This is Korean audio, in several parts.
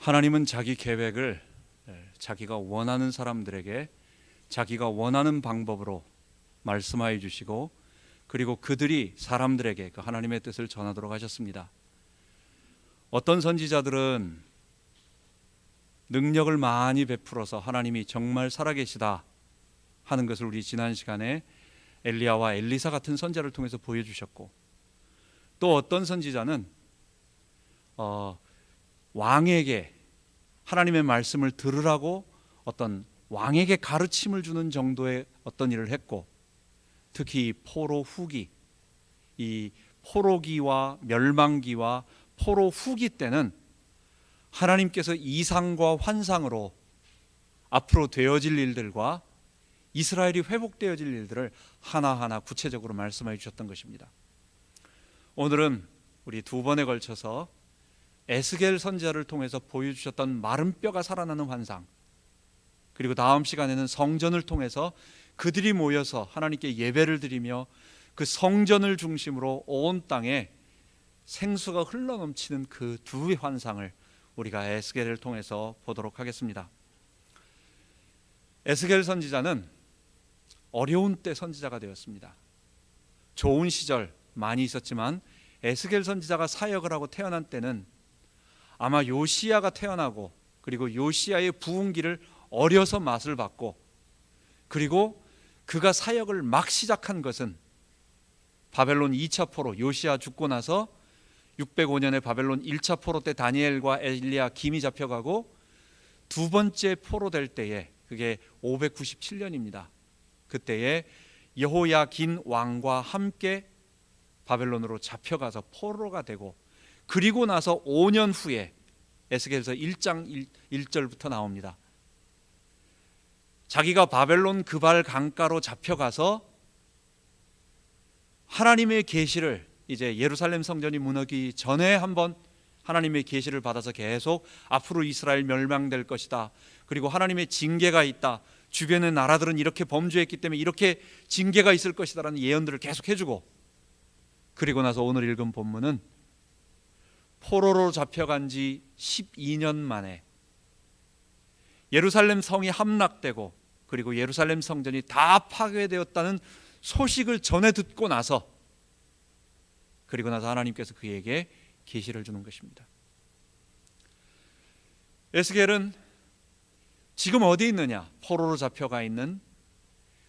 하나님은 자기 계획을 자기가 원하는 사람들에게 자기가 원하는 방법으로 말씀하여 주시고, 그리고 그들이 사람들에게 그 하나님의 뜻을 전하도록 하셨습니다. 어떤 선지자들은 능력을 많이 베풀어서 하나님이 정말 살아계시다 하는 것을 우리 지난 시간에 엘리야와 엘리사 같은 선지자를 통해서 보여주셨고, 또 어떤 선지자는 왕에게 하나님의 말씀을 들으라고 어떤 왕에게 가르침을 주는 정도의 어떤 일을 했고, 특히 포로 후기, 이 포로기와 멸망기와 포로 후기 때는 하나님께서 이상과 환상으로 앞으로 되어질 일들과 이스라엘이 회복되어질 일들을 하나하나 구체적으로 말씀해 주셨던 것입니다. 오늘은 우리 두 번에 걸쳐서 에스겔 선지자를 통해서 보여주셨던 마른 뼈가 살아나는 환상, 그리고 다음 시간에는 성전을 통해서 그들이 모여서 하나님께 예배를 드리며 그 성전을 중심으로 온 땅에 생수가 흘러넘치는 그 두 환상을 우리가 에스겔을 통해서 보도록 하겠습니다. 에스겔 선지자는 어려운 때 선지자가 되었습니다. 좋은 시절 많이 있었지만 에스겔 선지자가 사역을 하고 태어난 때는 아마 요시야가 태어나고, 그리고 요시야의 부흥기를 어려서 맛을 봤고, 그리고 그가 사역을 막 시작한 것은 바벨론 2차 포로, 요시야 죽고 나서 605년에 바벨론 1차 포로 때 다니엘과 엘리야 김이 잡혀가고, 두 번째 포로 될 때에, 그게 597년입니다. 그때에 여호야긴 왕과 함께 바벨론으로 잡혀가서 포로가 되고, 그리고 나서 5년 후에 에스겔서 1장 1절부터 나옵니다. 자기가 바벨론 그발 강가로 잡혀가서 하나님의 계시를, 이제 예루살렘 성전이 무너지기 전에 한번 하나님의 계시를 받아서 계속 앞으로 이스라엘 멸망될 것이다, 그리고 하나님의 징계가 있다, 주변의 나라들은 이렇게 범죄했기 때문에 이렇게 징계가 있을 것이다라는 예언들을 계속 해주고, 그리고 나서 오늘 읽은 본문은 포로로 잡혀간 지 12년 만에 예루살렘 성이 함락되고, 그리고 예루살렘 성전이 다 파괴되었다는 소식을 전해 듣고 나서, 그리고 나서 하나님께서 그에게 계시를 주는 것입니다. 에스겔은 지금 어디 있느냐? 포로로 잡혀가 있는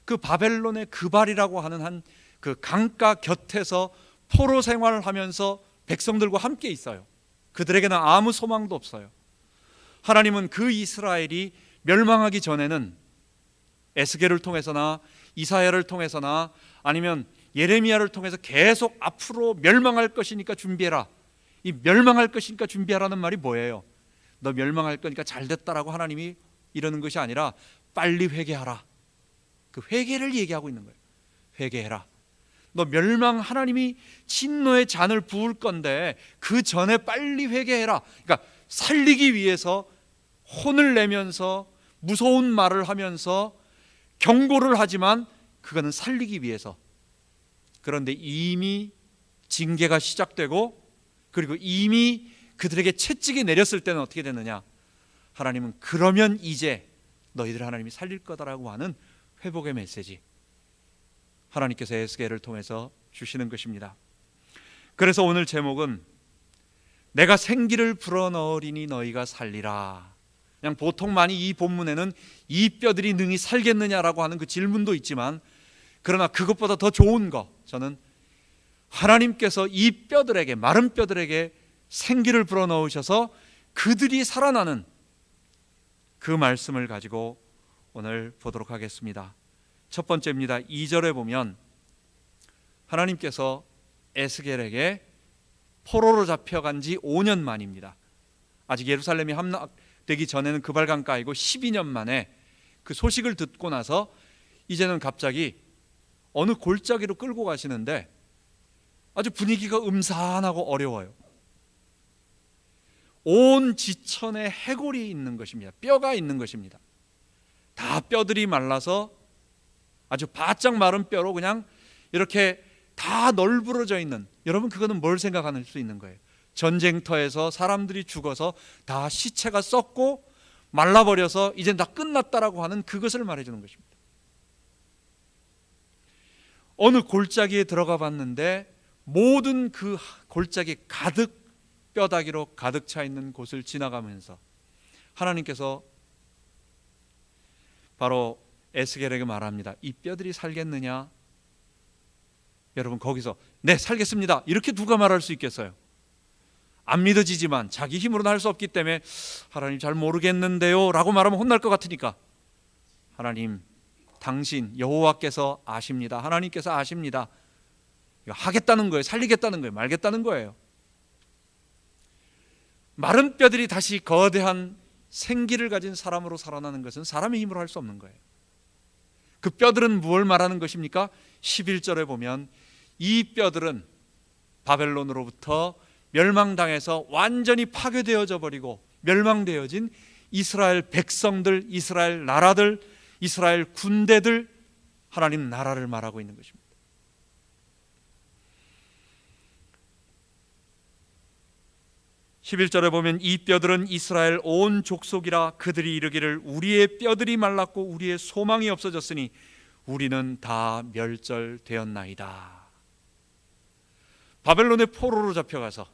그 바벨론의 그발이라고 하는 한 그 강가 곁에서 포로 생활을 하면서 백성들과 함께 있어요. 그들에게는 아무 소망도 없어요. 하나님은 그 이스라엘이 멸망하기 전에는 에스겔을 통해서나 이사야를 통해서나 아니면 예레미야를 통해서 계속 앞으로 멸망할 것이니까 준비해라. 이 멸망할 것이니까 준비하라는 말이 뭐예요? 너 멸망할 거니까 잘됐다라고 하나님이 이러는 것이 아니라 빨리 회개하라. 그 회개를 얘기하고 있는 거예요. 회개해라. 너 멸망, 하나님이 진노의 잔을 부을 건데 그 전에 빨리 회개해라. 그러니까 살리기 위해서 혼을 내면서 무서운 말을 하면서 경고를 하지만 그거는 살리기 위해서. 그런데 이미 징계가 시작되고, 그리고 이미 그들에게 채찍이 내렸을 때는 어떻게 되느냐? 하나님은 그러면 이제 너희들 하나님이 살릴 거다라고 하는 회복의 메시지, 하나님께서 에스겔을 통해서 주시는 것입니다. 그래서 오늘 제목은 내가 생기를 불어넣으리니 너희가 살리라. 그냥 보통 많이 이 본문에는 이 뼈들이 능히 살겠느냐라고 하는 그 질문도 있지만, 그러나 그것보다 더 좋은 거, 저는 하나님께서 이 뼈들에게, 마른 뼈들에게 생기를 불어넣으셔서 그들이 살아나는 그 말씀을 가지고 오늘 보도록 하겠습니다. 첫 번째입니다. 2절에 보면 하나님께서 에스겔에게 포로로 잡혀간 지 5년 만입니다. 아직 예루살렘이 함락되기 전에는 그발강가이고 12년 만에 그 소식을 듣고 나서 이제는 갑자기 어느 골짜기로 끌고 가시는데 아주 분위기가 음산하고 어려워요. 온 지천에 해골이 있는 것입니다. 뼈가 있는 것입니다. 다 뼈들이 말라서 아주 바짝 마른 뼈로 그냥 이렇게 다 널브러져 있는, 여러분 그거는 뭘 생각할 수 있는 거예요? 전쟁터에서 사람들이 죽어서 다 시체가 썩고 말라버려서 이제 다 끝났다라고 하는 그것을 말해주는 것입니다. 어느 골짜기에 들어가 봤는데 모든 그 골짜기 가득 뼈다귀로 가득 차 있는 곳을 지나가면서 하나님께서 바로 에스겔에게 말합니다. 이 뼈들이 살겠느냐? 여러분, 거기서 네, 살겠습니다 이렇게 누가 말할 수 있겠어요? 안 믿어지지만 자기 힘으로는 할 수 없기 때문에 하나님 잘 모르겠는데요 라고 말하면 혼날 것 같으니까 하나님, 당신 여호와께서 아십니다. 하나님께서 아십니다. 하겠다는 거예요? 살리겠다는 거예요? 말겠다는 거예요? 마른 뼈들이 다시 거대한 생기를 가진 사람으로 살아나는 것은 사람의 힘으로 할 수 없는 거예요. 그 뼈들은 무엇을 말하는 것입니까? 11절에 보면 이 뼈들은 바벨론으로부터 멸망당해서 완전히 파괴되어져 버리고 멸망되어진 이스라엘 백성들, 이스라엘 나라들, 이스라엘 군대들, 하나님 나라를 말하고 있는 것입니다. (11절에) 보면 이 뼈들은 이스라엘 온 족속이라 그들이 이르기를 우리의 뼈들이 말랐고 우리의 소망이 없어졌으니 우리는 다 멸절되었나이다. 바벨론의 포로로 잡혀가서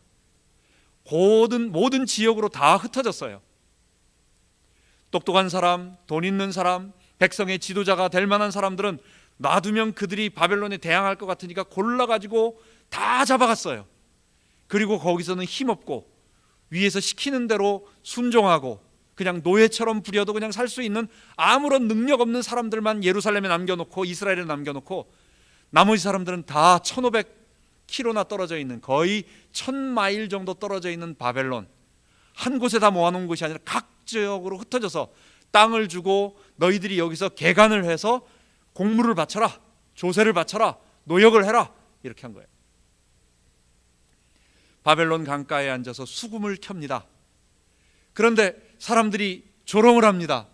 모든 지역으로 다 흩어졌어요. 똑똑한 사람, 돈 있는 사람, 백성의 지도자가 될 만한 사람들은 놔두면 그들이 바벨론에 대항할 것 같으니까 골라가지고 다 잡아갔어요. 그리고 거기서는 힘없고 위에서 시키는 대로 순종하고 그냥 노예처럼 부려도 그냥 살 수 있는 아무런 능력 없는 사람들만 예루살렘에 남겨놓고 이스라엘에 남겨놓고 나머지 사람들은 다 1500km나 떨어져 있는, 거의 1000마일 정도 떨어져 있는 바벨론 한 곳에 다 모아놓은 것이 아니라 각 지역으로 흩어져서 땅을 주고 너희들이 여기서 개간을 해서 공물을 바쳐라, 조세를 바쳐라, 노역을 해라, 이렇게 한 거예요. 바벨론 강가에 앉아서 수금을 켭니다. 그런데 사람들이 조롱을 합니다.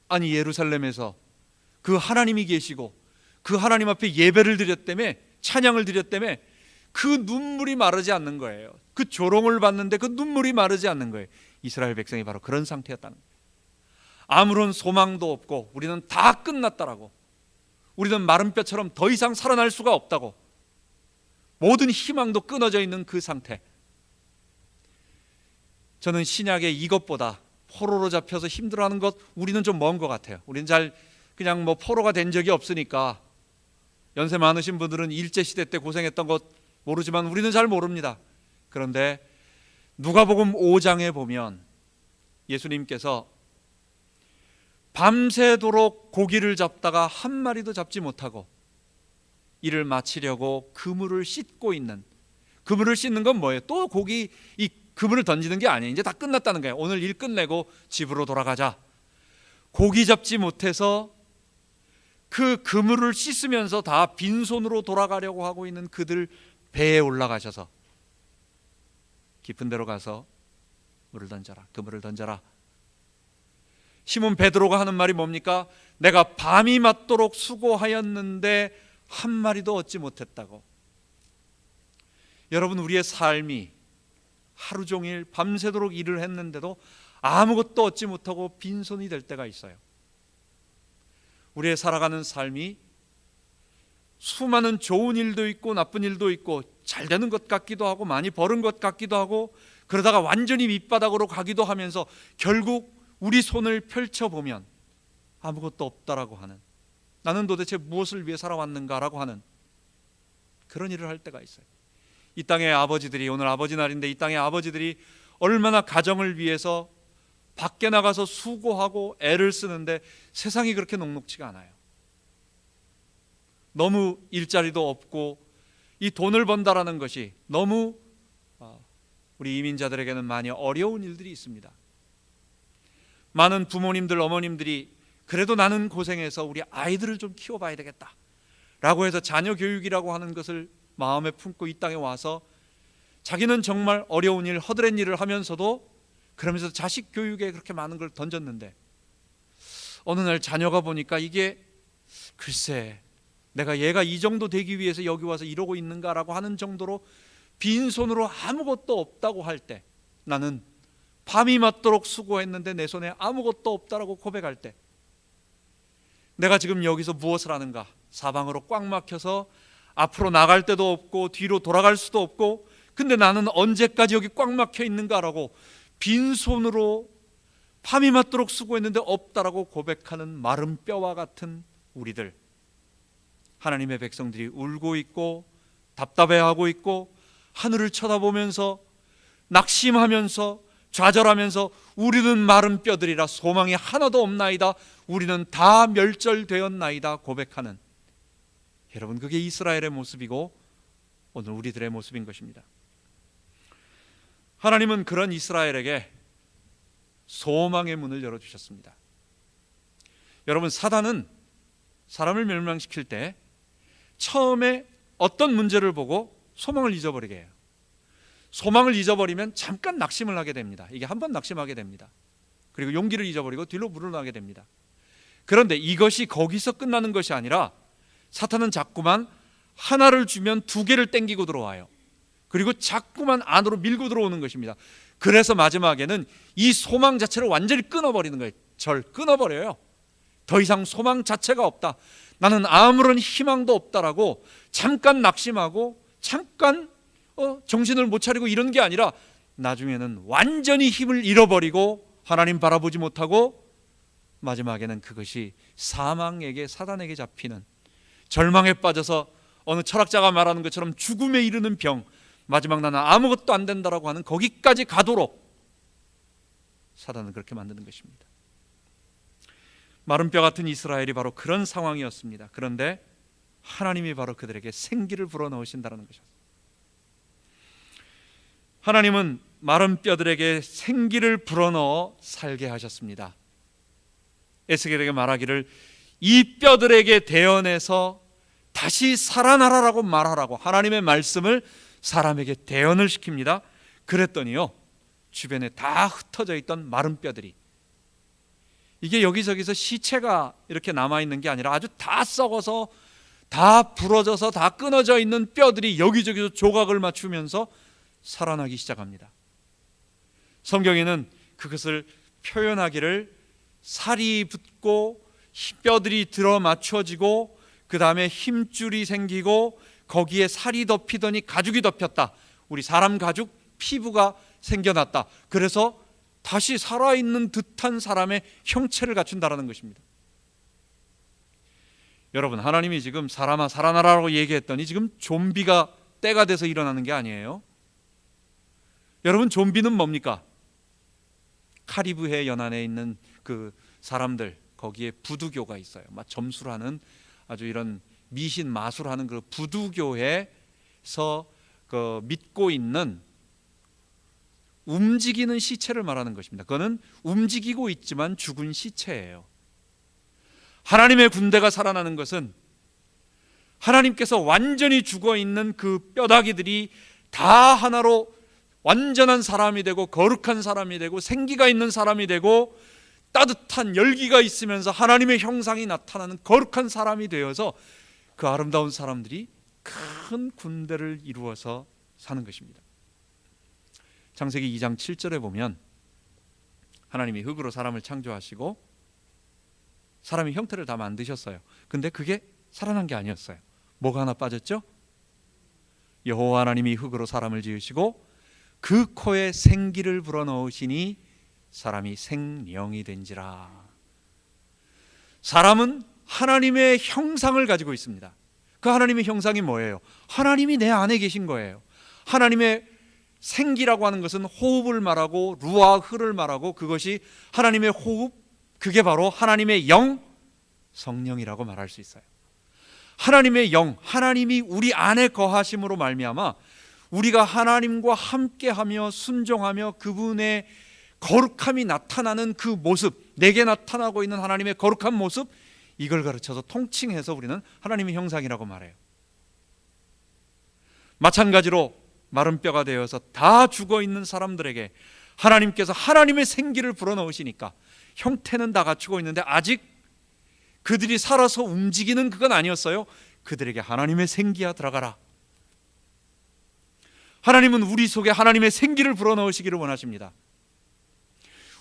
아니, 예루살렘에서 그 하나님이 계시고 그 하나님 앞에 예배를 드렸다며, 찬양을 드렸다며 그 눈물이 마르지 않는 거예요. 그 조롱을 받는데 그 눈물이 마르지 않는 거예요. 이스라엘 백성이 바로 그런 상태였다는 거예요. 아무런 소망도 없고 우리는 다 끝났다라고, 우리는 마른 뼈처럼 더 이상 살아날 수가 없다고, 모든 희망도 끊어져 있는 그 상태. 저는 신약의 이것보다 포로로 잡혀서 힘들어하는 것, 우리는 좀 먼 것 같아요. 우리는 잘 그냥 포로가 된 적이 없으니까, 연세 많으신 분들은 일제시대 때 고생했던 것 모르지만 우리는 잘 모릅니다. 그런데 누가복음 5장에 보면 예수님께서 밤새도록 고기를 잡다가 한 마리도 잡지 못하고 이를 마치려고 그물을 씻고 있는, 그물을 씻는 건 뭐예요? 또 고기, 이 그물을 던지는 게 아니에요. 이제 다 끝났다는 거예요. 오늘 일 끝내고 집으로 돌아가자. 고기 잡지 못해서 그 그물을 씻으면서 다 빈손으로 돌아가려고 하고 있는 그들 배에 올라가셔서 깊은 데로 가서 물을 던져라, 그물을 던져라. 시몬 베드로가 하는 말이 뭡니까? 내가 밤이 맞도록 수고하였는데 한 마리도 얻지 못했다고. 여러분, 우리의 삶이 하루 종일 밤새도록 일을 했는데도 아무것도 얻지 못하고 빈손이 될 때가 있어요. 우리의 살아가는 삶이 수많은 좋은 일도 있고 나쁜 일도 있고, 잘 되는 것 같기도 하고 많이 벌은 것 같기도 하고, 그러다가 완전히 밑바닥으로 가기도 하면서 결국 우리 손을 펼쳐보면 아무것도 없다라고 하는, 나는 도대체 무엇을 위해 살아왔는가라고 하는 그런 일을 할 때가 있어요. 이 땅의 아버지들이, 오늘 아버지 날인데 이 땅의 아버지들이 얼마나 가정을 위해서 밖에 나가서 수고하고 애를 쓰는데 세상이 그렇게 녹록지가 않아요. 너무 일자리도 없고 이 돈을 번다라는 것이 너무 우리 이민자들에게는 많이 어려운 일들이 있습니다. 많은 부모님들, 어머님들이 그래도 나는 고생해서 우리 아이들을 좀 키워봐야 되겠다 라고 해서 자녀 교육이라고 하는 것을 마음에 품고 이 땅에 와서 자기는 정말 어려운 일, 허드렛 일을 하면서도 그러면서 자식 교육에 그렇게 많은 걸 던졌는데 어느 날 자녀가 보니까 이게 글쎄 내가 얘가 이 정도 되기 위해서 여기 와서 이러고 있는가라고 하는 정도로 빈손으로 아무것도 없다고 할 때, 나는 밤이 맞도록 수고했는데 내 손에 아무것도 없다라고 고백할 때, 내가 지금 여기서 무엇을 하는가? 사방으로 꽉 막혀서 앞으로 나갈 데도 없고 뒤로 돌아갈 수도 없고, 근데 나는 언제까지 여기 꽉 막혀 있는가라고 빈손으로 밤이 맞도록 수고했는데 없다라고 고백하는 마른 뼈와 같은 우리들, 하나님의 백성들이 울고 있고 답답해하고 있고 하늘을 쳐다보면서 낙심하면서 좌절하면서 우리는 마른 뼈들이라 소망이 하나도 없나이다, 우리는 다 멸절되었나이다 고백하는, 여러분, 그게 이스라엘의 모습이고 오늘 우리들의 모습인 것입니다. 하나님은 그런 이스라엘에게 소망의 문을 열어주셨습니다. 여러분, 사단은 사람을 멸망시킬 때 처음에 어떤 문제를 보고 소망을 잊어버리게 해요. 소망을 잊어버리면 잠깐 낙심을 하게 됩니다. 이게 한 번 낙심하게 됩니다. 그리고 용기를 잊어버리고 뒤로 물러나게 됩니다. 그런데 이것이 거기서 끝나는 것이 아니라 사탄은 자꾸만 하나를 주면 두 개를 땡기고 들어와요. 그리고 자꾸만 안으로 밀고 들어오는 것입니다. 그래서 마지막에는 이 소망 자체를 완전히 끊어버리는 거예요. 끊어버려요. 더 이상 소망 자체가 없다, 나는 아무런 희망도 없다라고 잠깐 낙심하고 잠깐 정신을 못 차리고 이런 게 아니라 나중에는 완전히 힘을 잃어버리고 하나님 바라보지 못하고 마지막에는 그것이 사망에게, 사단에게 잡히는, 절망에 빠져서 어느 철학자가 말하는 것처럼 죽음에 이르는 병, 마지막 나는 아무것도 안 된다라고 하는 거기까지 가도록 사단은 그렇게 만드는 것입니다. 마른 뼈 같은 이스라엘이 바로 그런 상황이었습니다. 그런데 하나님이 바로 그들에게 생기를 불어넣으신다는 것이었습니다. 하나님은 마른 뼈들에게 생기를 불어넣어 살게 하셨습니다. 에스겔에게 말하기를 이 뼈들에게 대언해서 다시 살아나라라고 말하라고 하나님의 말씀을 사람에게 대언을 시킵니다. 그랬더니요, 주변에 다 흩어져 있던 마른 뼈들이, 이게 여기저기서 시체가 이렇게 남아있는 게 아니라 아주 다 썩어서 다 부러져서 다 끊어져 있는 뼈들이 여기저기서 조각을 맞추면서 살아나기 시작합니다. 성경에는 그것을 표현하기를 살이 붙고 뼈들이 들어 맞춰지고 그 다음에 힘줄이 생기고 거기에 살이 덮이더니 가죽이 덮였다, 우리 사람 가죽, 피부가 생겨났다, 그래서 다시 살아있는 듯한 사람의 형체를 갖춘다는 것입니다. 여러분, 하나님이 지금 사람아 살아나라고 얘기했더니 지금 좀비가 때가 돼서 일어나는 게 아니에요. 여러분, 좀비는 뭡니까? 카리브해 연안에 있는 그 사람들, 거기에 부두교가 있어요. 막 점술하는, 아주 이런 미신 마술하는 그 부두교에서 믿고 있는 움직이는 시체를 말하는 것입니다. 그거는 움직이고 있지만 죽은 시체예요. 하나님의 군대가 살아나는 것은 하나님께서 완전히 죽어있는 그 뼈다귀들이 다 하나로 완전한 사람이 되고 거룩한 사람이 되고 생기가 있는 사람이 되고 따뜻한 열기가 있으면서 하나님의 형상이 나타나는 거룩한 사람이 되어서 그 아름다운 사람들이 큰 군대를 이루어서 사는 것입니다. 창세기 2장 7절에 보면 하나님이 흙으로 사람을 창조하시고 사람의 형태를 다 만드셨어요. 근데 그게 살아난 게 아니었어요. 뭐가 하나 빠졌죠? 여호와 하나님이 흙으로 사람을 지으시고 그 코에 생기를 불어넣으시니 사람이 생령이 된지라. 사람은 하나님의 형상을 가지고 있습니다. 그 하나님의 형상이 뭐예요? 하나님이 내 안에 계신 거예요. 하나님의 생기라고 하는 것은 호흡을 말하고 루아흐를 말하고, 그것이 하나님의 호흡, 그게 바로 하나님의 영, 성령이라고 말할 수 있어요. 하나님의 영, 하나님이 우리 안에 거하심으로 말미암아 우리가 하나님과 함께하며 순종하며 그분의 거룩함이 나타나는 그 모습, 내게 나타나고 있는 하나님의 거룩한 모습, 이걸 가르쳐서 통칭해서 우리는 하나님의 형상이라고 말해요. 마찬가지로 마른 뼈가 되어서 다 죽어있는 사람들에게 하나님께서 하나님의 생기를 불어넣으시니까 형태는 다 갖추고 있는데 아직 그들이 살아서 움직이는 그건 아니었어요. 그들에게 하나님의 생기야 들어가라, 하나님은 우리 속에 하나님의 생기를 불어넣으시기를 원하십니다.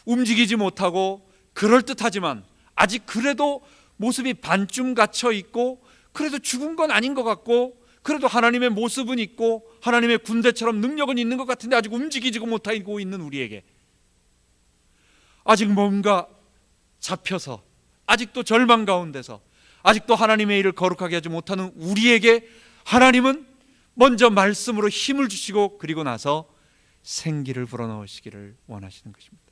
움직이지 못하고 그럴듯하지만 아직 그래도 모습이 반쯤 갇혀 있고, 그래도 죽은 건 아닌 것 같고, 그래도 하나님의 모습은 있고 하나님의 군대처럼 능력은 있는 것 같은데 아직 움직이지 못하고 있는 우리에게, 아직 뭔가 잡혀서 아직도 절망 가운데서 아직도 하나님의 일을 거룩하게 하지 못하는 우리에게 하나님은 먼저 말씀으로 힘을 주시고 그리고 나서 생기를 불어넣으시기를 원하시는 것입니다.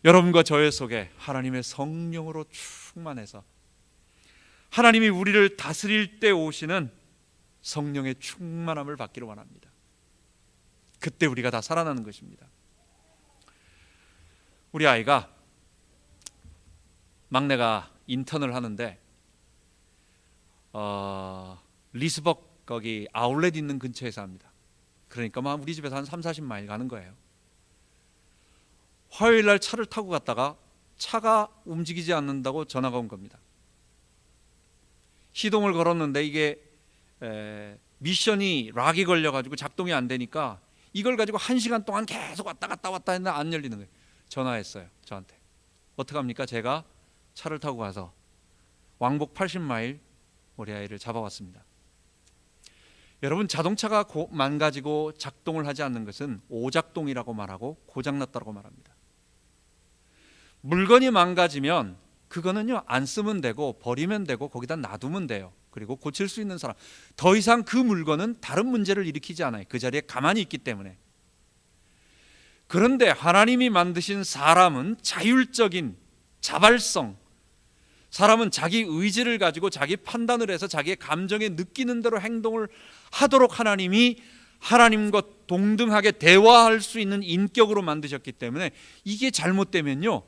여러분과 저의 속에 하나님의 성령으로 충만해서 하나님이 우리를 다스릴 때 오시는 성령의 충만함을 받기를 원합니다. 그때 우리가 다 살아나는 것입니다. 우리 아이가, 막내가 인턴을 하는데 리스벅 거기 아울렛 있는 근처에서 합니다. 그러니까 막 우리 집에서 한 30-40마일 가는 거예요. 화요일 날 차를 타고 갔다가 차가 움직이지 않는다고 전화가 온 겁니다. 시동을 걸었는데 이게 미션이 락이 걸려가지고 작동이 안 되니까 이걸 가지고 1시간 동안 계속 왔다 갔다 했는데 안 열리는 거예요. 전화했어요, 저한테. 어떡합니까? 제가 차를 타고 가서 왕복 80마일 우리 아이를 잡아왔습니다. 여러분, 자동차가 망가지고 작동을 하지 않는 것은 오작동이라고 말하고 고장났다고 말합니다. 물건이 망가지면 그거는요, 안 쓰면 되고 버리면 되고 거기다 놔두면 돼요. 그리고 고칠 수 있는 사람, 더 이상 그 물건은 다른 문제를 일으키지 않아요. 그 자리에 가만히 있기 때문에. 그런데 하나님이 만드신 사람은 자율적인 자발성, 사람은 자기 의지를 가지고 자기 판단을 해서 자기의 감정에 느끼는 대로 행동을 하도록 하나님이 하나님과 동등하게 대화할 수 있는 인격으로 만드셨기 때문에 이게 잘못되면요,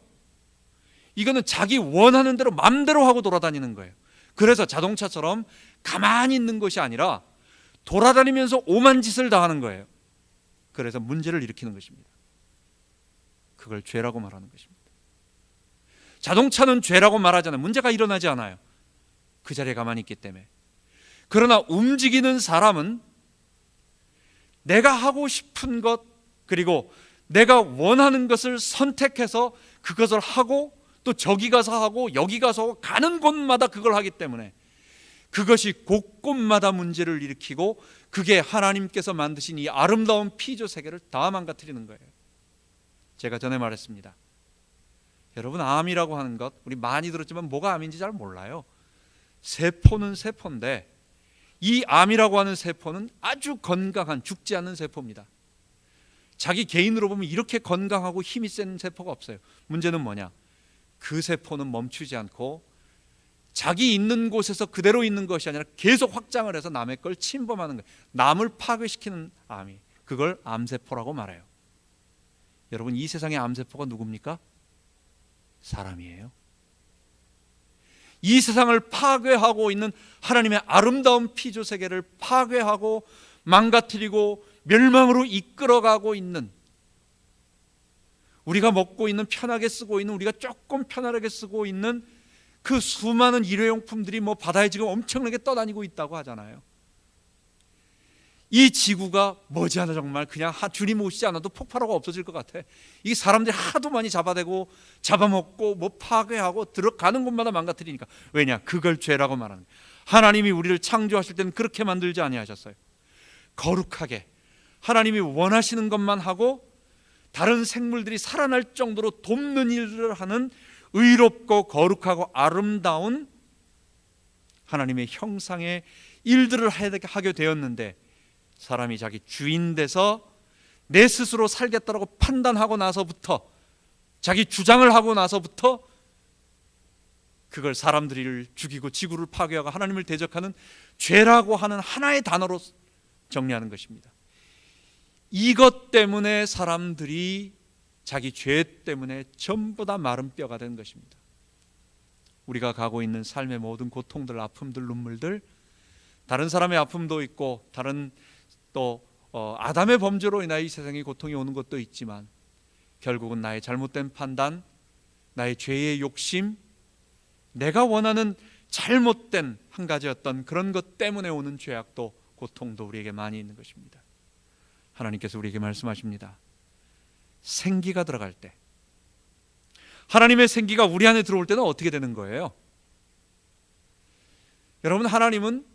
이거는 자기 원하는 대로 마음대로 하고 돌아다니는 거예요. 그래서 자동차처럼 가만히 있는 것이 아니라 돌아다니면서 오만 짓을 다 하는 거예요. 그래서 문제를 일으키는 것입니다. 그걸 죄라고 말하는 것입니다. 자동차는 죄라고 말하잖아요. 문제가 일어나지 않아요. 그 자리에 가만히 있기 때문에. 그러나 움직이는 사람은 내가 하고 싶은 것, 그리고 내가 원하는 것을 선택해서 그것을 하고, 또 저기 가서 하고 여기 가서 하고, 가는 곳마다 그걸 하기 때문에 그것이 곳곳마다 문제를 일으키고, 그게 하나님께서 만드신 이 아름다운 피조 세계를 다 망가뜨리는 거예요. 제가 전에 말했습니다. 여러분, 암이라고 하는 것 우리 많이 들었지만 뭐가 암인지 잘 몰라요. 세포는 세포인데 이 암이라고 하는 세포는 아주 건강한, 죽지 않는 세포입니다. 자기 개인으로 보면 이렇게 건강하고 힘이 센 세포가 없어요. 문제는 뭐냐? 그 세포는 멈추지 않고 자기 있는 곳에서 그대로 있는 것이 아니라 계속 확장을 해서 남의 걸 침범하는 거예요. 남을 파괴시키는 암이, 그걸 암세포라고 말해요. 여러분, 이 세상의 암세포가 누굽니까? 사람이에요. 이 세상을 파괴하고 있는 하나님의 아름다운 피조 세계를 파괴하고 망가뜨리고 멸망으로 이끌어가고 있는, 우리가 먹고 있는, 편하게 쓰고 있는, 우리가 조금 편하게 쓰고 있는 그 수많은 일회용품들이 뭐 바다에 지금 엄청나게 떠다니고 있다고 하잖아요. 이 지구가 머지않아 정말 그냥 들이모시지 않아도 폭발하고 없어질 것 같아. 이 사람들이 하도 많이 잡아대고 잡아먹고 뭐 파괴하고 들어가는 곳마다 망가뜨리니까. 왜냐? 그걸 죄라고 말하는 거예요. 하나님이 우리를 창조하실 때는 그렇게 만들지 아니하셨어요. 거룩하게 하나님이 원하시는 것만 하고 다른 생물들이 살아날 정도로 돕는 일을 하는 의롭고 거룩하고 아름다운 하나님의 형상의 일들을 하게 되었는데, 사람이 자기 주인 돼서 내 스스로 살겠다라고 판단하고 나서부터, 자기 주장을 하고 나서부터 그걸 사람들을 죽이고 지구를 파괴하고 하나님을 대적하는 죄라고 하는 하나의 단어로 정리하는 것입니다. 이것 때문에 사람들이 자기 죄 때문에 전부 다 마른 뼈가 된 것입니다. 우리가 가고 있는 삶의 모든 고통들, 아픔들, 눈물들, 다른 사람의 아픔도 있고 다른 또 아담의 범죄로 인하여 이 세상에 고통이 오는 것도 있지만, 결국은 나의 잘못된 판단, 나의 죄의 욕심, 내가 원하는 잘못된 한 가지 어떤 그런 것 때문에 오는 죄악도, 고통도 우리에게 많이 있는 것입니다. 하나님께서 우리에게 말씀하십니다. 생기가 들어갈 때, 하나님의 생기가 우리 안에 들어올 때는 어떻게 되는 거예요? 여러분, 하나님은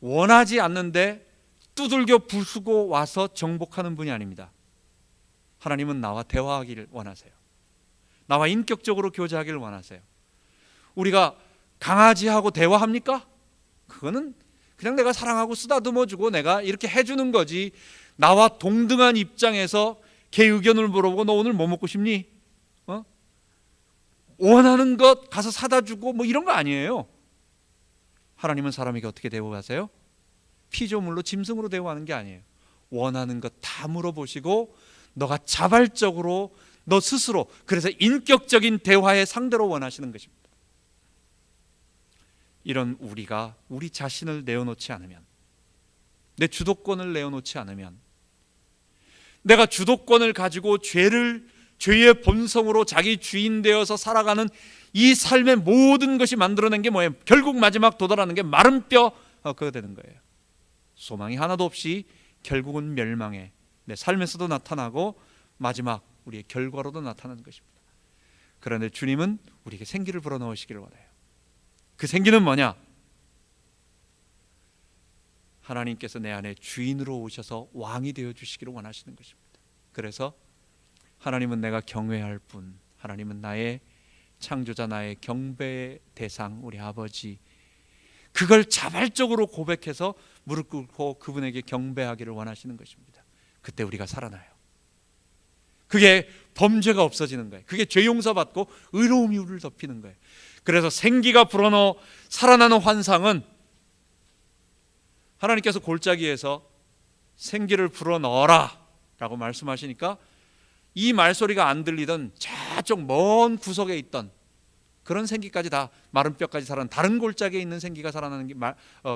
원하지 않는데 두들겨 부수고 와서 정복하는 분이 아닙니다. 하나님은 나와 대화하기를 원하세요. 나와 인격적으로 교제하기를 원하세요. 우리가 강아지하고 대화합니까? 그거는 그냥 내가 사랑하고 쓰다듬어주고 내가 이렇게 해주는 거지, 나와 동등한 입장에서 걔 의견을 물어보고 너 오늘 뭐 먹고 싶니? 원하는 것 가서 사다 주고 뭐 이런 거 아니에요. 하나님은 사람에게 어떻게 대우하세요? 피조물로, 짐승으로 대우하는 게 아니에요. 원하는 것 다 물어보시고 너가 자발적으로 너 스스로, 그래서 인격적인 대화의 상대로 원하시는 것입니다. 이런 우리가 우리 자신을 내어놓지 않으면, 내 주도권을 내어놓지 않으면, 내가 주도권을 가지고 죄의 본성으로 자기 주인 되어서 살아가는 이 삶의 모든 것이 만들어낸 게 뭐예요? 결국 마지막 도달하는 게 마른 뼈, 그거 되는 거예요. 소망이 하나도 없이 결국은 멸망에 내 삶에서도 나타나고 마지막 우리의 결과로도 나타나는 것입니다. 그런데 주님은 우리에게 생기를 불어넣으시기를 원해요. 그 생기는 뭐냐? 하나님께서 내 안에 주인으로 오셔서 왕이 되어 주시기를 원하시는 것입니다. 그래서 하나님은 내가 경외할 분, 하나님은 나의 창조자, 나의 경배의 대상, 우리 아버지, 그걸 자발적으로 고백해서 무릎 꿇고 그분에게 경배하기를 원하시는 것입니다. 그때 우리가 살아나요. 그게 범죄가 없어지는 거예요. 그게 죄 용서받고 의로움이 우리를 덮이는 거예요. 그래서 생기가 불어넣어 살아나는 환상은, 하나님께서 골짜기에서 생기를 불어넣어라 라고 말씀하시니까 이 말소리가 안 들리던 저쪽 먼 구석에 있던 그런 생기까지 다, 마른 뼈까지 살아나는, 다른 골짜기에 있는 생기가 살아나는 게,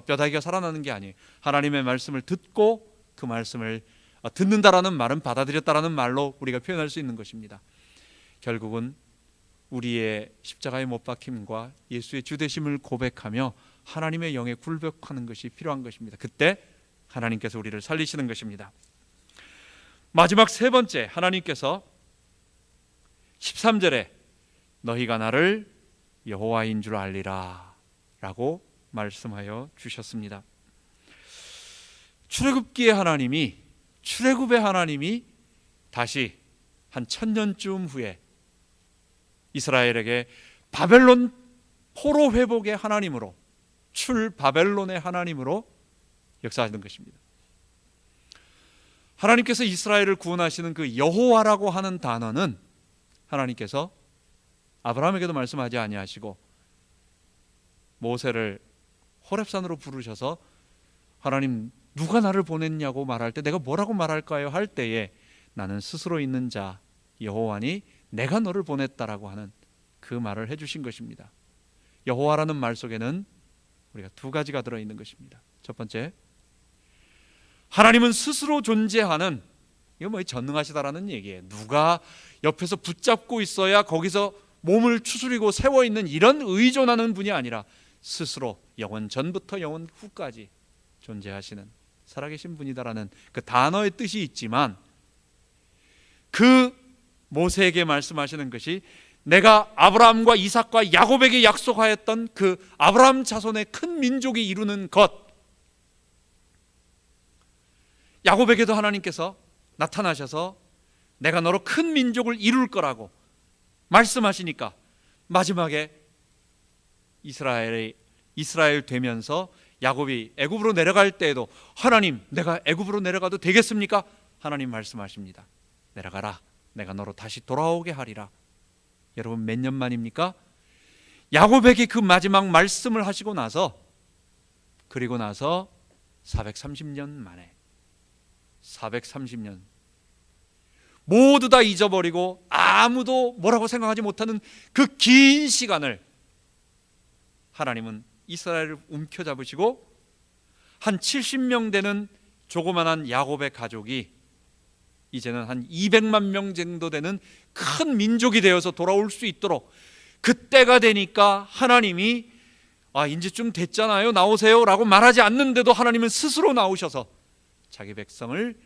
뼈다귀가 살아나는 게 아니에요. 하나님의 말씀을 듣고 그 말씀을 듣는다라는 말은 받아들였다라는 말로 우리가 표현할 수 있는 것입니다. 결국은 우리의 십자가의 못 박힘과 예수의 주되심을 고백하며 하나님의 영에 굴복하는 것이 필요한 것입니다. 그때 하나님께서 우리를 살리시는 것입니다. 마지막 세 번째, 하나님께서 13절에 너희가 나를 여호와인 줄 알리라 라고 말씀하여 주셨습니다. 출애굽의 하나님이 다시 한 1000년쯤 후에 이스라엘에게 바벨론 포로 회복의 하나님으로, 출바벨론의 하나님으로 역사하시는 것입니다. 하나님께서 이스라엘을 구원하시는 그 여호와라고 하는 단어는 하나님께서 아브라함에게도 말씀하지 아니하시고 모세를 호렙산으로 부르셔서 하나님 누가 나를 보냈냐고 말할 때 내가 뭐라고 말할까요? 할 때에 나는 스스로 있는 자 여호와니 내가 너를 보냈다라고 하는 그 말을 해주신 것입니다. 여호와라는 말 속에는 우리가 두 가지가 들어있는 것입니다. 첫 번째, 하나님은 스스로 존재하는, 이거 뭐 전능하시다라는 얘기예요. 누가 옆에서 붙잡고 있어야 거기서 몸을 추스리고 세워있는 이런 의존하는 분이 아니라 스스로 영원 전부터 영원 후까지 존재하시는 살아계신 분이다라는 그 단어의 뜻이 있지만, 그 모세에게 말씀하시는 것이 내가 아브라함과 이삭과 야곱에게 약속하였던 그 아브라함 자손의 큰 민족이 이루는 것, 야곱에게도 하나님께서 나타나셔서 내가 너로 큰 민족을 이룰 거라고 말씀하시니까 마지막에 이스라엘 되면서 야곱이 애굽으로 내려갈 때에도 하나님 내가 애굽으로 내려가도 되겠습니까? 하나님 말씀하십니다. 내려가라. 내가 너로 다시 돌아오게 하리라. 여러분 몇 년 만입니까? 야곱에게 그 마지막 말씀을 하시고 나서, 그리고 나서 430년 만에, 430년 모두 다 잊어버리고 아무도 뭐라고 생각하지 못하는 그 긴 시간을 하나님은 이스라엘을 움켜잡으시고 한 70명 되는 조그만한 야곱의 가족이 이제는 한 200만 명 정도 되는 큰 민족이 되어서 돌아올 수 있도록, 그때가 되니까 하나님이 이제 좀 됐잖아요 나오세요 라고 말하지 않는데도 하나님은 스스로 나오셔서 자기 백성을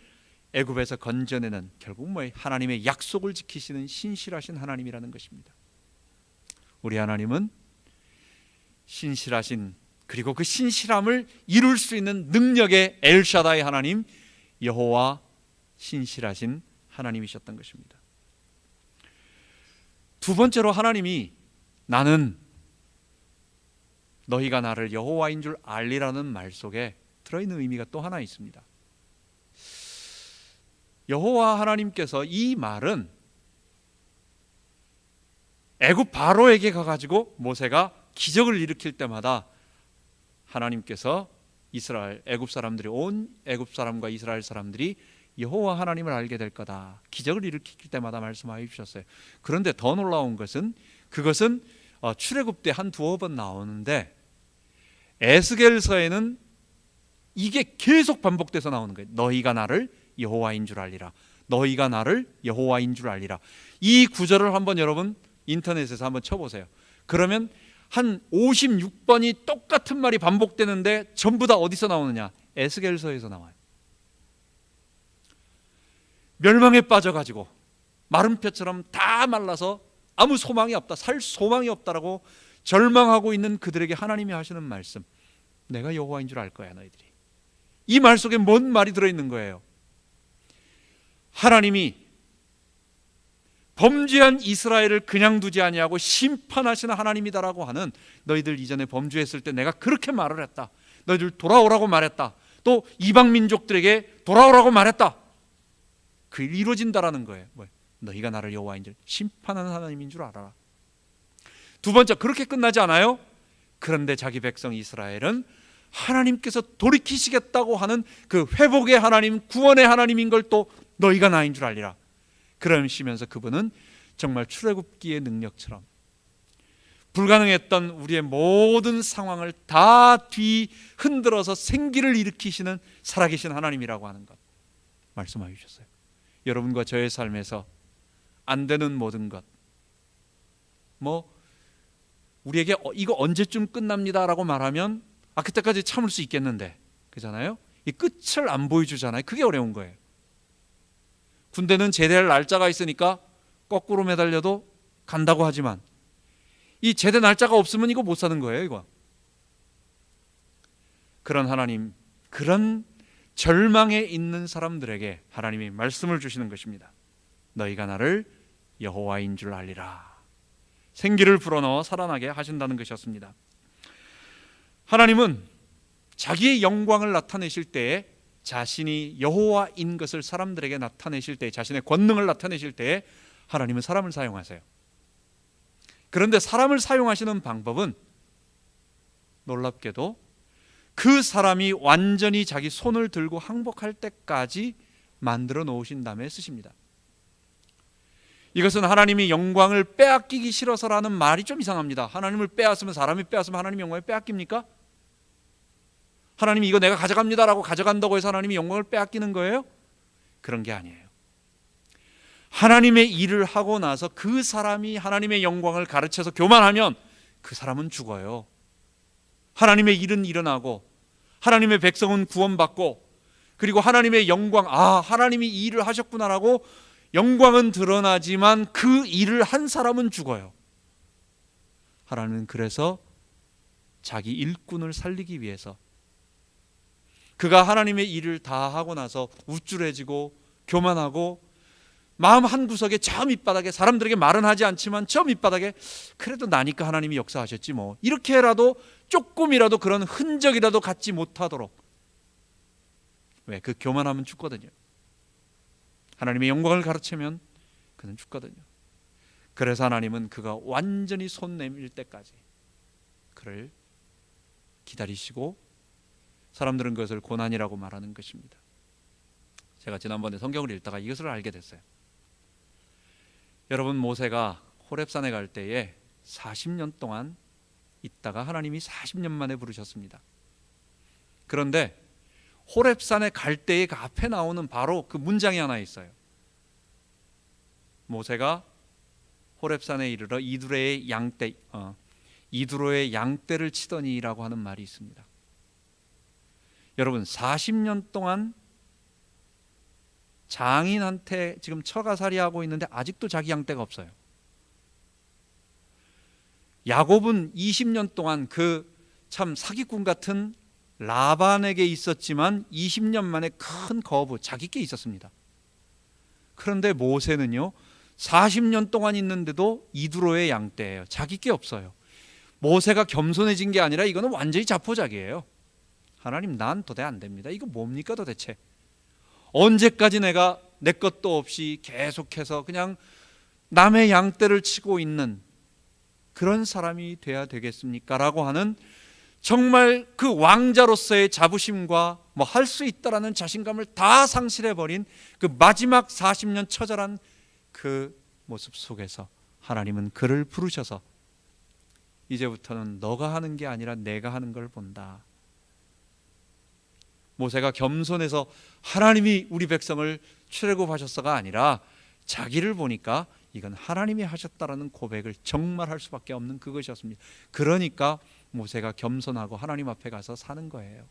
애굽에서 건져내는 결국 하나님의 약속을 지키시는 신실하신 하나님이라는 것입니다. 우리 하나님은 신실하신, 그리고 그 신실함을 이룰 수 있는 능력의 엘샤다이 하나님, 여호와 신실하신 하나님이셨던 것입니다. 두 번째로 하나님이 나는 너희가 나를 여호와인 줄 알리라는 말 속에 들어있는 의미가 또 하나 있습니다. 여호와 하나님께서 이 말은 애굽 바로에게 가가지고 모세가 기적을 일으킬 때마다 하나님께서 애굽 사람들이, 온 애굽 사람과 이스라엘 사람들이 여호와 하나님을 알게 될 거다, 기적을 일으킬 때마다 말씀하여 주셨어요. 그런데 더 놀라운 것은 그것은 출애굽 때 한 두어 번 나오는데 에스겔서에는 이게 계속 반복돼서 나오는 거예요. 너희가 나를 여호와인 줄 알리라, 너희가 나를 여호와인 줄 알리라. 이 구절을 한번 여러분 인터넷에서 한번 쳐보세요. 그러면 한 56번이 똑같은 말이 반복되는데 전부 다 어디서 나오느냐? 에스겔서에서 나와요. 멸망에 빠져가지고 마른 뼈처럼 다 말라서 아무 소망이 없다, 살 소망이 없다라고 절망하고 있는 그들에게 하나님이 하시는 말씀, 내가 여호와인 줄 알 거야 너희들이. 이 말 속에 뭔 말이 들어있는 거예요? 하나님이 범죄한 이스라엘을 그냥 두지 아니하고 심판하시는 하나님이다라고 하는, 너희들 이전에 범죄했을 때 내가 그렇게 말을 했다, 너희들 돌아오라고 말했다, 또 이방 민족들에게 돌아오라고 말했다, 그 일이 이루어진다라는 거예요. 너희가 나를 여호와인 줄, 심판하는 하나님인 줄 알아라. 두 번째, 그렇게 끝나지 않아요. 그런데 자기 백성 이스라엘은 하나님께서 돌이키시겠다고 하는 그 회복의 하나님, 구원의 하나님인 걸 또 너희가 나인 줄 알리라. 그러시면서 그분은 정말 출애굽기의 능력처럼 불가능했던 우리의 모든 상황을 다 뒤흔들어서 생기를 일으키시는 살아계신 하나님이라고 하는 것 말씀하여 주셨어요. 여러분과 저의 삶에서 안 되는 모든 것, 우리에게 이거 언제쯤 끝납니다라고 말하면 그때까지 참을 수 있겠는데, 그잖아요. 이 끝을 안 보여주잖아요. 그게 어려운 거예요. 군대는 제대할 날짜가 있으니까 거꾸로 매달려도 간다고 하지만 이 제대 날짜가 없으면 이거 못 사는 거예요. 이거. 그런 하나님, 그런 절망에 있는 사람들에게 하나님이 말씀을 주시는 것입니다. 너희가 나를 여호와인 줄 알리라. 생기를 불어넣어 살아나게 하신다는 것이었습니다. 하나님은 자기의 영광을 나타내실 때에, 자신이 여호와인 것을 사람들에게 나타내실 때, 자신의 권능을 나타내실 때에 하나님은 사람을 사용하세요. 그런데 사람을 사용하시는 방법은 놀랍게도 그 사람이 완전히 자기 손을 들고 항복할 때까지 만들어 놓으신 다음에 쓰십니다. 이것은 하나님이 영광을 빼앗기기 싫어서라는 말이 좀 이상합니다. 하나님을 빼앗으면, 사람이 빼앗으면 하나님이 영광을 빼앗깁니까? 하나님이 이거 내가 가져갑니다라고 가져간다고 해서 하나님이 영광을 빼앗기는 거예요? 그런 게 아니에요. 하나님의 일을 하고 나서 그 사람이 하나님의 영광을 가르쳐서 교만하면 그 사람은 죽어요. 하나님의 일은 일어나고 하나님의 백성은 구원받고, 그리고 하나님의 영광, 하나님이 이 일을 하셨구나라고 영광은 드러나지만 그 일을 한 사람은 죽어요. 하나님은 그래서 자기 일꾼을 살리기 위해서 그가 하나님의 일을 다 하고 나서 우쭐해지고 교만하고 마음 한구석에 저 밑바닥에, 사람들에게 말은 하지 않지만 저 밑바닥에 그래도 나니까 하나님이 역사하셨지 이렇게라도 조금이라도 그런 흔적이라도 갖지 못하도록, 왜? 그 교만하면 죽거든요. 하나님의 영광을 가르치면 그는 죽거든요. 그래서 하나님은 그가 완전히 손 내밀 때까지 그를 기다리시고, 사람들은 그것을 고난이라고 말하는 것입니다. 제가 지난번에 성경을 읽다가 이것을 알게 됐어요. 여러분, 모세가 호렙산에 갈 때에 40년 동안 있다가 하나님이 40년 만에 부르셨습니다. 그런데 호렙산에 갈 때에 그 앞에 나오는 바로 그 문장이 하나 있어요. 모세가 호렙산에 이르러 이두로의 양떼를 치더니라고 하는 말이 있습니다. 여러분, 40년 동안 장인한테 지금 처가살이하고 있는데 아직도 자기 양떼가 없어요. 야곱은 20년 동안 그 참 사기꾼 같은 라반에게 있었지만 20년 만에 큰 거부, 자기께 있었습니다. 그런데 모세는요 40년 동안 있는데도 이두로의 양떼예요. 자기께 없어요. 모세가 겸손해진 게 아니라 이거는 완전히 자포자기예요. 하나님, 난 도대 안 됩니다. 이거 뭡니까 도대체? 언제까지 내가 내 것도 없이 계속해서 그냥 남의 양떼를 치고 있는 그런 사람이 돼야 되겠습니까? 라고 하는 정말 그 왕자로서의 자부심과 뭐 할 수 있다라는 자신감을 다 상실해버린 그 마지막 40년 처절한 그 모습 속에서 하나님은 그를 부르셔서 이제부터는 너가 하는 게 아니라 내가 하는 걸 본다. 모세가 겸손해서 하나님이 우리 백성을 출애굽하셨어가 아니라 자기를 보니까 이건 하나님이 하셨다라는 고백을 정말 할 수밖에 없는 그것이었습니다. 그러니까 모세가 겸손하고 하나님 앞에 가서 사는 거예요.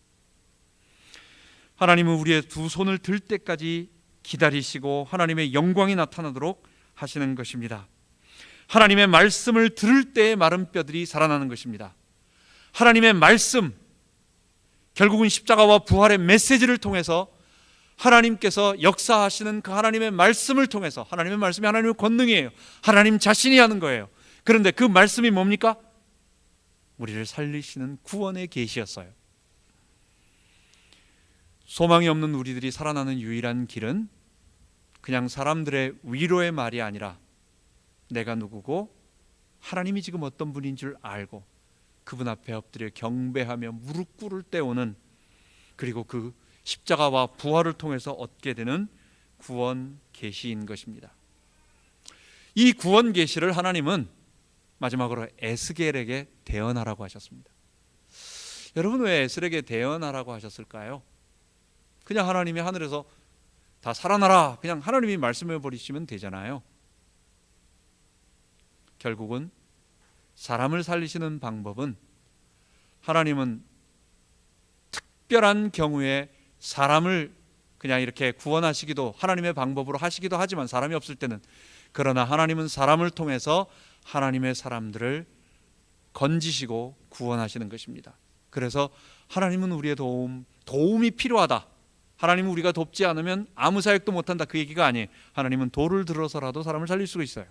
하나님은 우리의 두 손을 들 때까지 기다리시고 하나님의 영광이 나타나도록 하시는 것입니다. 하나님의 말씀을 들을 때의 마른 뼈들이 살아나는 것입니다. 하나님의 말씀, 결국은 십자가와 부활의 메시지를 통해서 하나님께서 역사하시는 그 하나님의 말씀을 통해서, 하나님의 말씀이 하나님의 권능이에요. 하나님 자신이 하는 거예요. 그런데 그 말씀이 뭡니까? 우리를 살리시는 구원의 계시였어요. 소망이 없는 우리들이 살아나는 유일한 길은 그냥 사람들의 위로의 말이 아니라 내가 누구고 하나님이 지금 어떤 분인 줄 알고 그분 앞에 엎드려 경배하며 무릎 꿇을 때 오는, 그리고 그 십자가와 부활을 통해서 얻게 되는 구원 계시인 것입니다. 이 구원 계시를 하나님은 마지막으로 에스겔에게 대언하라고 하셨습니다. 여러분, 왜 에스겔에게 대언하라고 하셨을까요? 그냥 하나님이 하늘에서 다 살아나라 그냥 하나님이 말씀해 버리시면 되잖아요. 결국은 사람을 살리시는 방법은, 하나님은 특별한 경우에 사람을 그냥 이렇게 구원하시기도 하나님의 방법으로 하시기도 하지만 사람이 없을 때는, 그러나 하나님은 사람을 통해서 하나님의 사람들을 건지시고 구원하시는 것입니다. 그래서 하나님은 우리의 도움이 필요하다, 하나님은 우리가 돕지 않으면 아무 사역도 못한다, 그 얘기가 아니에요. 하나님은 돌을 들어서라도 사람을 살릴 수가 있어요.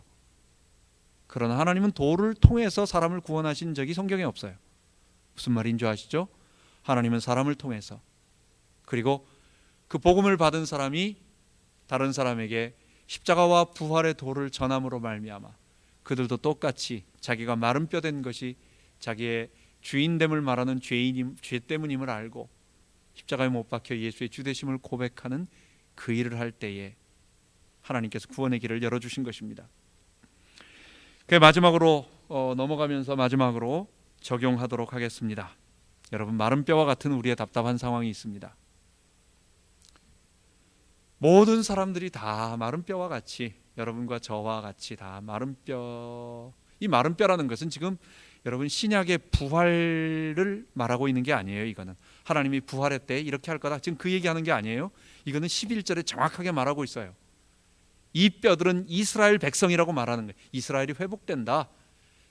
그러나 하나님은 돌을 통해서 사람을 구원하신 적이 성경에 없어요. 무슨 말인 줄 아시죠? 하나님은 사람을 통해서, 그리고 그 복음을 받은 사람이 다른 사람에게 십자가와 부활의 도를 전함으로 말미암아 그들도 똑같이 자기가 마른 뼈 된 것이 자기의 주인됨을 말하는 죄 때문임을 알고 십자가에 못 박혀 예수의 주되심을 고백하는 그 일을 할 때에 하나님께서 구원의 길을 열어주신 것입니다. 그 마지막으로 넘어가면서 마지막으로 적용하도록 하겠습니다. 여러분, 마른 뼈와 같은 우리의 답답한 상황이 있습니다. 모든 사람들이 다 마른 뼈와 같이, 여러분과 저와 같이 다 마른 뼈, 이 마른 뼈라는 것은 지금 여러분 신약의 부활을 말하고 있는 게 아니에요. 이거는 하나님이 부활했대 이렇게 할 거다, 지금 그 얘기하는 게 아니에요. 이거는 11절에 정확하게 말하고 있어요. 이 뼈들은 이스라엘 백성이라고 말하는 거예요. 이스라엘이 회복된다.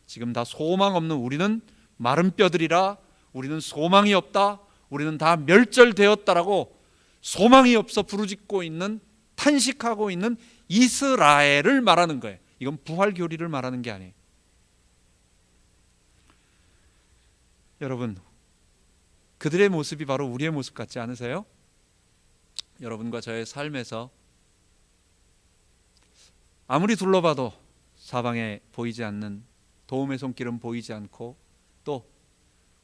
지금 다 소망 없는 우리는 마른 뼈들이라, 우리는 소망이 없다, 우리는 다 멸절되었다라고 소망이 없어 부르짖고 있는, 탄식하고 있는 이스라엘을 말하는 거예요. 이건 부활 교리를 말하는 게 아니에요. 여러분, 그들의 모습이 바로 우리의 모습 같지 않으세요? 여러분과 저의 삶에서 아무리 둘러봐도 사방에 보이지 않는 도움의 손길은 보이지 않고, 또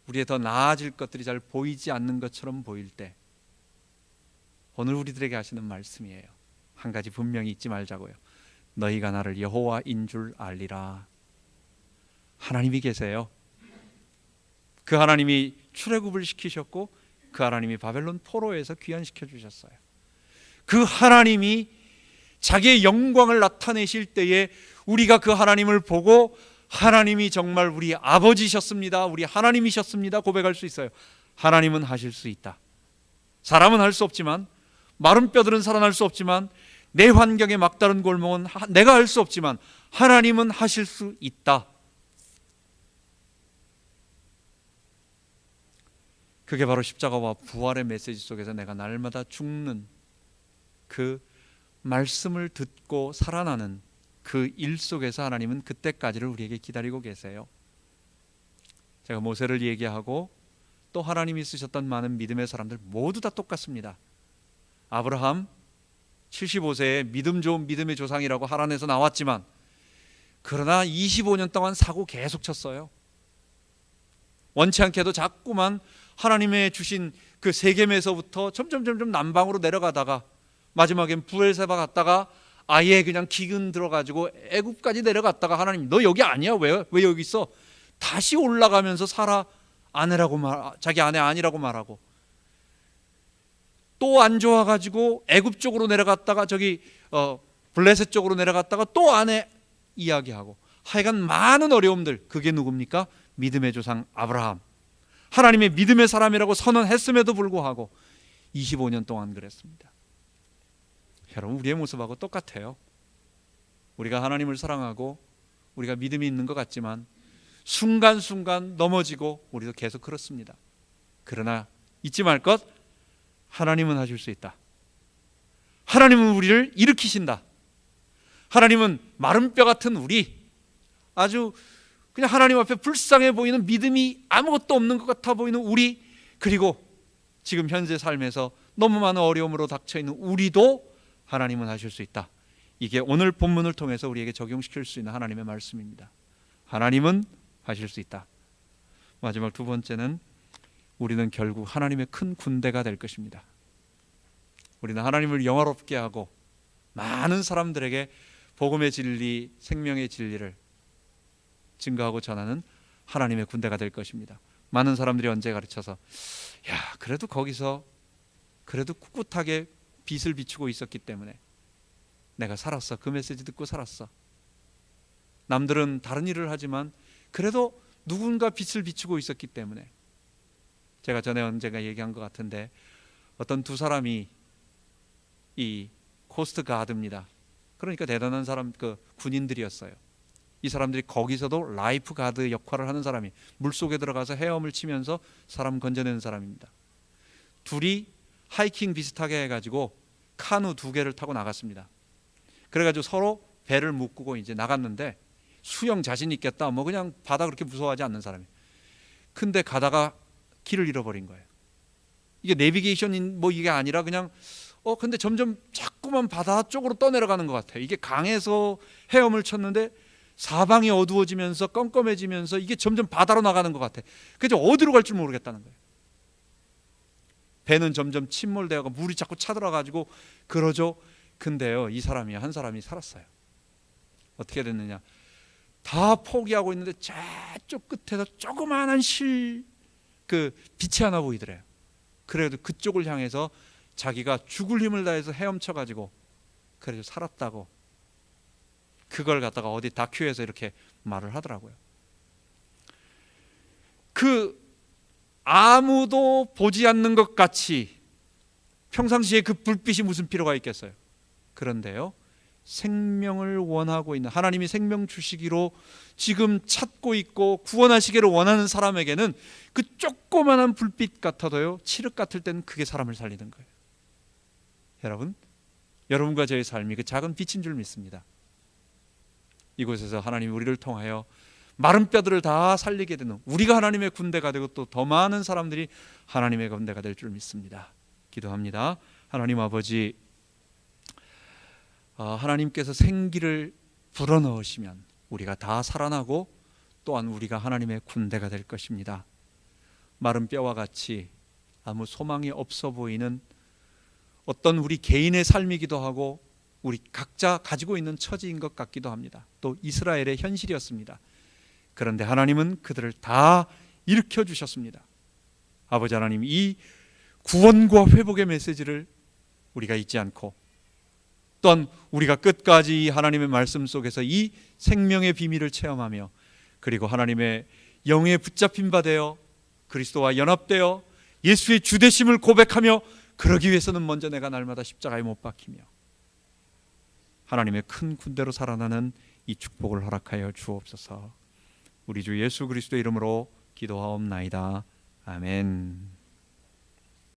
우리의 더 나아질 것들이 잘 보이지 않는 것처럼 보일 때, 오늘 우리들에게 하시는 말씀이에요. 한 가지 분명히 잊지 말자고요. 너희가 나를 여호와인 줄 알리라. 하나님이 계세요. 그 하나님이 출애굽을 시키셨고 그 하나님이 바벨론 포로에서 귀환시켜 주셨어요. 그 하나님이 자기의 영광을 나타내실 때에 우리가 그 하나님을 보고 하나님이 정말 우리 아버지셨습니다, 우리 하나님이셨습니다 고백할 수 있어요. 하나님은 하실 수 있다. 사람은 할 수 없지만 마른 뼈들은 살아날 수 없지만, 내 환경의 막다른 골목은 내가 할 수 없지만 하나님은 하실 수 있다. 그게 바로 십자가와 부활의 메시지 속에서 내가 날마다 죽는 그 말씀을 듣고 살아나는 그 일 속에서 하나님은 그때까지를 우리에게 기다리고 계세요. 제가 모세를 얘기하고 또 하나님이 쓰셨던 많은 믿음의 사람들 모두 다 똑같습니다. 아브라함 75세에 믿음 좋은 믿음의 조상이라고 하란에서 나왔지만, 그러나 25년 동안 사고 계속 쳤어요. 원치 않게도 자꾸만 하나님의 주신 그 세겜에서부터 점점 남방으로 내려가다가 마지막엔 부엘세바 갔다가 아예 그냥 기근 들어가지고 애굽까지 내려갔다가 하나님 너 여기 아니야? 왜 여기 있어? 다시 올라가면서 사라 아내라고 자기 아내 아니라고 말하고, 또 안 좋아가지고 애굽 쪽으로 내려갔다가 저기 블레셋 쪽으로 내려갔다가 또 아내 이야기하고, 하여간 많은 어려움들. 그게 누굽니까? 믿음의 조상 아브라함. 하나님의 믿음의 사람이라고 선언했음에도 불구하고 25년 동안 그랬습니다. 여러분, 우리의 모습하고 똑같아요. 우리가 하나님을 사랑하고 우리가 믿음이 있는 것 같지만 순간순간 넘어지고 우리도 계속 그렇습니다. 그러나 잊지 말 것, 하나님은 하실 수 있다. 하나님은 우리를 일으키신다. 하나님은 마른 뼈 같은 우리, 아주 그냥 하나님 앞에 불쌍해 보이는, 믿음이 아무것도 없는 것 같아 보이는 우리, 그리고 지금 현재 삶에서 너무 많은 어려움으로 닥쳐있는 우리도 하나님은 하실 수 있다. 이게 오늘 본문을 통해서 우리에게 적용시킬 수 있는 하나님의 말씀입니다. 하나님은 하실 수 있다. 마지막 두 번째는 우리는 결국 하나님의 큰 군대가 될 것입니다. 우리는 하나님을 영화롭게 하고 많은 사람들에게 복음의 진리, 생명의 진리를 증거하고 전하는 하나님의 군대가 될 것입니다. 많은 사람들이 언제 가르쳐서 야, 그래도 거기서 그래도 꿋꿋하게 빛을 비추고 있었기 때문에 내가 살았어. 그 메시지 듣고 살았어. 남들은 다른 일을 하지만 그래도 누군가 빛을 비추고 있었기 때문에. 제가 전에 언젠가 얘기한 것 같은데, 어떤 두 사람이 이 코스트 가드입니다. 그러니까 대단한 사람, 그 군인들이었어요. 이 사람들이 거기서도 라이프 가드 역할을 하는 사람이, 물속에 들어가서 헤엄을 치면서 사람 건져내는 사람입니다. 둘이 하이킹 비슷하게 해가지고 카누 2개를 타고 나갔습니다. 그래가지고 서로 배를 묶고 이제 나갔는데, 수영 자신 있겠다, 뭐 그냥 바다 그렇게 무서워하지 않는 사람이. 근데 가다가 길을 잃어버린 거예요. 이게 내비게이션 뭐 이게 아니라 그냥 근데 점점 자꾸만 바다 쪽으로 떠내려가는 것 같아요. 이게 강에서 헤엄을 쳤는데 사방이 어두워지면서 껌껌해지면서 이게 점점 바다로 나가는 것 같아. 그래서 어디로 갈 줄 모르겠다는 거예요. 배는 점점 침몰되어가 물이 자꾸 차들어가지고 그러죠. 근데요, 이 사람이 한 사람이 살았어요. 어떻게 됐느냐? 다 포기하고 있는데 저쪽 끝에서 조그마한 그 빛이 하나 보이더래요. 그래도 그쪽을 향해서 자기가 죽을 힘을 다해서 헤엄쳐가지고 그래서 살았다고, 그걸 갖다가 어디 다큐에서 이렇게 말을 하더라고요. 그 아무도 보지 않는 것 같이 평상시에 그 불빛이 무슨 필요가 있겠어요. 그런데요, 생명을 원하고 있는, 하나님이 생명 주시기로 지금 찾고 있고 구원하시기를 원하는 사람에게는 그 조그만한 불빛 같아도요, 칠흑 같을 때는 그게 사람을 살리는 거예요. 여러분과 저의 삶이 그 작은 빛인 줄 믿습니다. 이곳에서 하나님이 우리를 통하여 마른 뼈들을 다 살리게 되는, 우리가 하나님의 군대가 되고 또 더 많은 사람들이 하나님의 군대가 될 줄 믿습니다. 기도합니다. 하나님 아버지, 하나님께서 생기를 불어넣으시면 우리가 다 살아나고 또한 우리가 하나님의 군대가 될 것입니다. 마른 뼈와 같이 아무 소망이 없어 보이는 어떤 우리 개인의 삶이기도 하고 우리 각자 가지고 있는 처지인 것 같기도 합니다. 또 이스라엘의 현실이었습니다. 그런데 하나님은 그들을 다 일으켜 주셨습니다. 아버지 하나님, 이 구원과 회복의 메시지를 우리가 잊지 않고, 또한 우리가 끝까지 하나님의 말씀 속에서 이 생명의 비밀을 체험하며, 그리고 하나님의 영에 붙잡힌 바 되어 그리스도와 연합되어 예수의 주되심을 고백하며 그러기 위해서는 먼저 내가 날마다 십자가에 못 박히며 하나님의 큰 군대로 살아나는 이 축복을 허락하여 주옵소서. 우리 주 예수 그리스도의 이름으로 기도하옵나이다. 아멘.